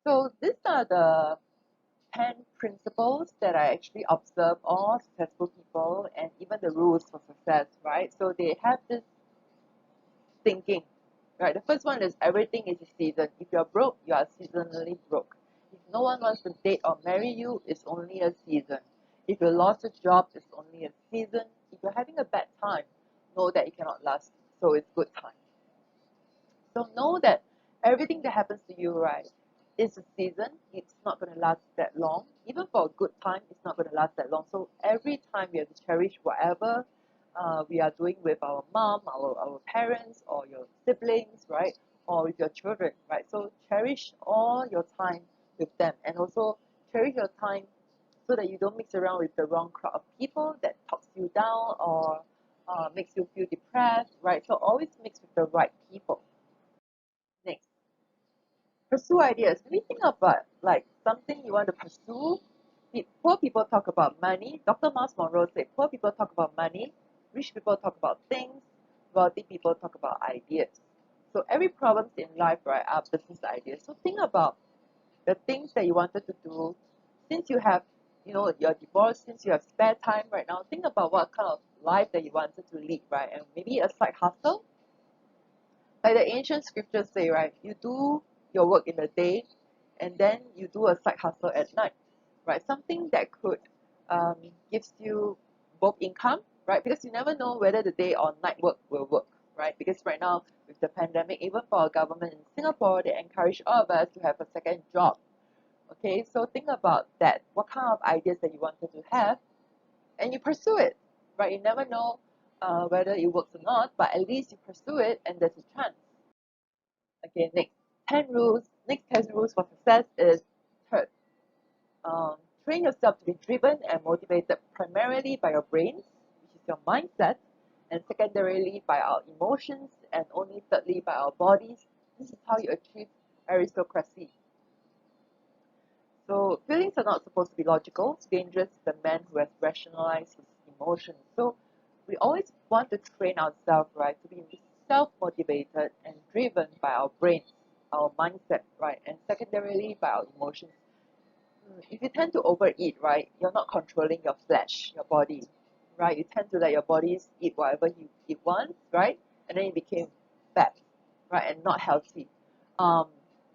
So these are the 10 principles that I actually observe all successful people and even the rules for success, right? So they have this thinking, right? The first one is everything is a season. If you're broke, you are seasonally broke. If no one wants to date or marry you, it's only a season. If you lost a job, it's only a season. If you're having a bad time, know that it cannot last. So it's good time. So know that everything that happens to you, right, is a season. It's not going to last that long. Even for a good time, it's not going to last that long. So every time we have to cherish whatever we are doing with our mom, our parents, or your siblings, right, or with your children, right. So cherish all your time with them, and also cherish your time so that you don't mix around with the wrong crowd of people that talks you down or makes you feel depressed, right. So always mix with the right people. Next, pursue ideas. Maybe think about like something you want to pursue. Poor people talk about money. Dr. Miles Monroe said, poor people talk about money, rich people talk about things, wealthy people talk about ideas. So every problems in life, right, are business ideas. So think about the things that you wanted to do since you have, you're divorced, since you have spare time right now. Think about what kind of life that you wanted to lead, right? And maybe a side hustle, like the ancient scriptures say, right? You do your work in the day, and then you do a side hustle at night, right? Something that could um, gives you both income, right? Because you never know whether the day or night work will work, right? Because right now with the pandemic, even for our government in Singapore, they encourage all of us to have a second job. Okay, so think about that. What kind of ideas that you wanted to have, and you pursue it, right? You never know whether it works or not, but at least you pursue it, and there's a chance. Okay, next 10 rules. Next 10 rules for success is third. Um, Train yourself to be driven and motivated primarily by your brains, which is your mindset, and secondarily by our emotions, and only thirdly by our bodies. This is how you achieve aristocracy. So feelings are not supposed to be logical. It's dangerous to the man who has rationalized his emotions. So we always want to train ourselves, right, to be self-motivated and driven by our brains, our mindset, right, and secondarily by our emotions. If you tend to overeat, right, you're not controlling your flesh, your body, right? You tend to let your bodies eat whatever it wants, right? And then it became fat, right, and not healthy. Um,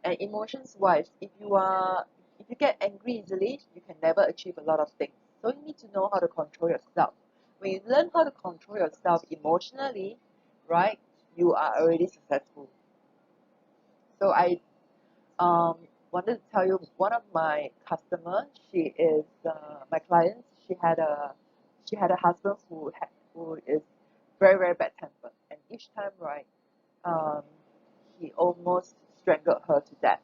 and emotions wise, if you get angry easily, you can never achieve a lot of things. So you need to know how to control yourself. When you learn how to control yourself emotionally, right, you are already successful. So I um, wanted to tell you one of my customers, she is my client. She had a husband who is very very bad tempered, and each time, right, um, he almost strangled her to death.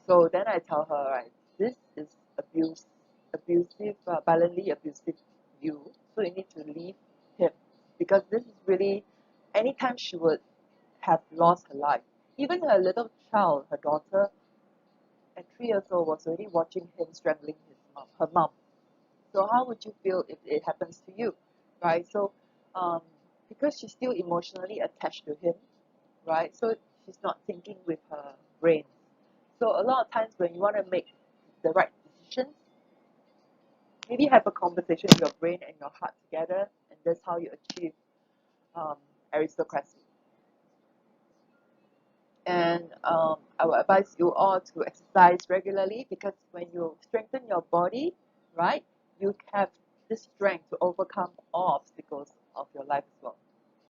So then I tell her, right, this is abusive, violently abusive you. So you need to leave him, because this is really, anytime she would have lost her life. Even her little child, her daughter, at 3 years old, was already watching him strangling her mom. So how would you feel if it happens to you, right? So um, because she's still emotionally attached to him, right? So she's not thinking with her brain. So a lot of times when you want to make the right decisions, maybe have a conversation with your brain and your heart together, and that's how you achieve um, aristocracy. And I will advise you all to exercise regularly, because when you strengthen your body, right, you have the strength to overcome all obstacles of your life as well.